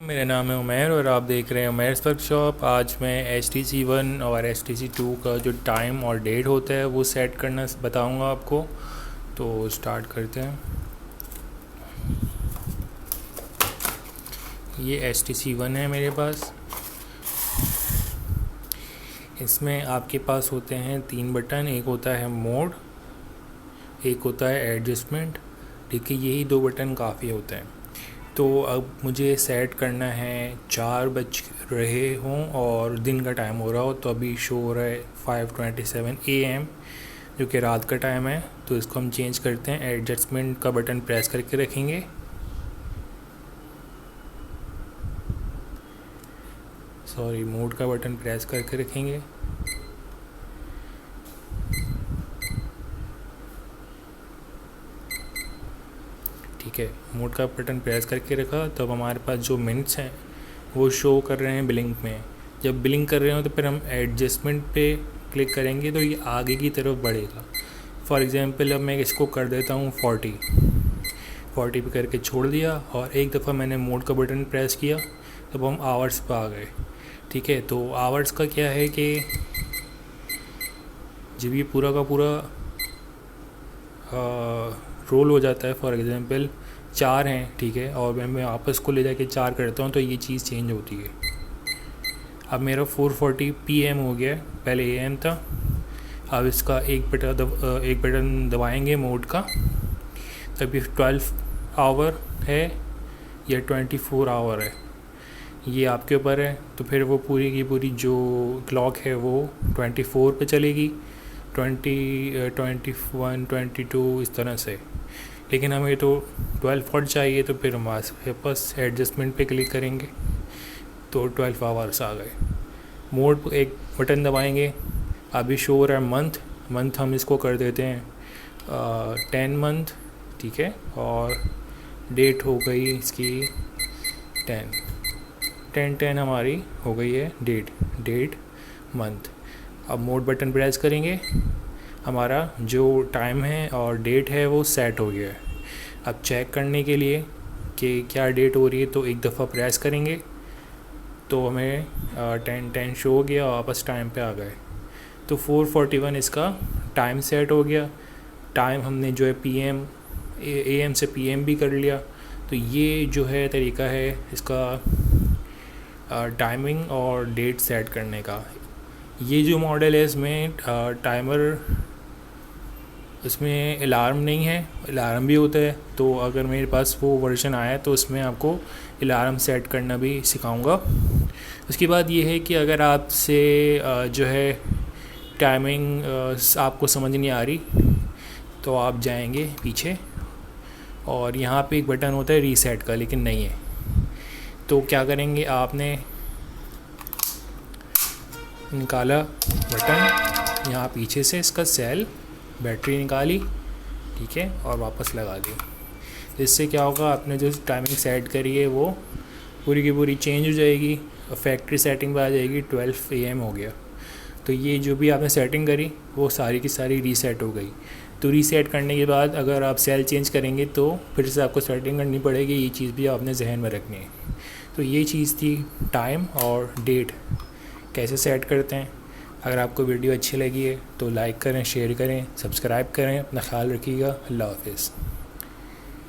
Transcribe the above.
मेरा नाम है उमैर और आप देख रहे हैं उमैर्स वर्कशॉप। आज मैं HTC 1 और HTC 2 का जो टाइम और डेट होता है वो सेट करना बताऊंगा आपको। तो स्टार्ट करते हैं। ये HTC 1 है मेरे पास। इसमें आपके पास होते हैं 3 बटन। एक होता है मोड, एक होता है एडजस्टमेंट। ठीक है, यही 2 बटन काफ़ी होते हैं। तो अब मुझे सेट करना है 4 बज रहे हों और दिन का टाइम हो रहा हो। तो अभी शो हो रहा है 5:27 AM, जो कि रात का टाइम है। तो इसको हम चेंज करते हैं। एडजस्टमेंट का बटन प्रेस करके रखेंगे। मोड का बटन प्रेस करके रखेंगे। ठीक है, मोड का बटन प्रेस करके रखा। तब हमारे पास जो मिनट्स हैं वो शो कर रहे हैं ब्लिंक में। जब ब्लिंक कर रहे हो तो फिर हम एडजस्टमेंट पे क्लिक करेंगे तो ये आगे की तरफ बढ़ेगा। फॉर एग्ज़ाम्पल अब मैं इसको कर देता हूँ 40 पे करके छोड़ दिया और एक दफ़ा मैंने मोड का बटन प्रेस किया, तब हम आवर्स पे आ गए। ठीक है, तो आवर्स का क्या है कि जब ये पूरा का पूरा रोल हो जाता है, फॉर एग्ज़ाम्पल 4 हैं, ठीक है, और मैं वापस को ले जाके 4 करता हूँ तो ये चीज़ चेंज होती है। अब मेरा 4:40 PM हो गया है, पहले AM था। अब इसका एक बटन दबाएंगे मोड का, तब ये 12 आवर है या 24 आवर है, ये आपके ऊपर है। तो फिर वो पूरी की पूरी जो क्लॉक है वो 24 पे चलेगी, 20, 21, 22 इस तरह से। लेकिन हमें तो 12 चाहिए, तो फिर हम वापस एडजस्टमेंट पे क्लिक करेंगे तो 12 आवर्स आ गए। मोड पर एक बटन दबाएंगे। अभी शो हो रहा है मंथ हम इसको कर देते हैं 10 मंथ, ठीक है, और डेट हो गई इसकी 10 हमारी हो गई है डेट मंथ। अब मोड बटन प्रेस करेंगे, हमारा जो टाइम है और डेट है वो सेट हो गया है। अब चेक करने के लिए कि क्या डेट हो रही है तो एक दफ़ा प्रेस करेंगे तो हमें 10 शो हो गया और वापस टाइम पे आ गए। तो 4:41 इसका टाइम सेट हो गया। टाइम हमने जो है AM से PM भी कर लिया। तो ये जो है तरीका है इसका टाइमिंग और डेट सेट करने का। ये जो मॉडल है इसमें टाइमर, इसमें अलार्म नहीं है, अलार्म भी होता है। तो अगर मेरे पास वो वर्जन आया तो उसमें आपको अलार्म सेट करना भी सिखाऊंगा। उसके बाद ये है कि अगर आपसे जो है टाइमिंग आपको समझ नहीं आ रही तो आप जाएंगे पीछे और यहाँ पे एक बटन होता है रीसेट का, लेकिन नहीं है। तो क्या करेंगे, आपने निकाला बटन यहाँ पीछे से, इसका सेल बैटरी निकाली, ठीक है, और वापस लगा दी। इससे क्या होगा, आपने जो टाइमिंग सेट करी है वो पूरी की पूरी चेंज हो जाएगी, फैक्ट्री सेटिंग पे आ जाएगी। 12 AM हो गया। तो ये जो भी आपने सेटिंग करी वो सारी की सारी रीसेट हो गई। तो रीसेट करने के बाद अगर आप सेल चेंज करेंगे तो फिर से आपको सेटिंग करनी पड़ेगी। ये चीज़ भी आपने जहन में रखनी है। तो ये चीज़ थी टाइम और डेट कैसे सेट करते हैं। अगर आपको वीडियो अच्छी लगी है तो लाइक करें, शेयर करें, सब्सक्राइब करें। अपना ख्याल रखिएगा। अल्लाह हाफ़िज़।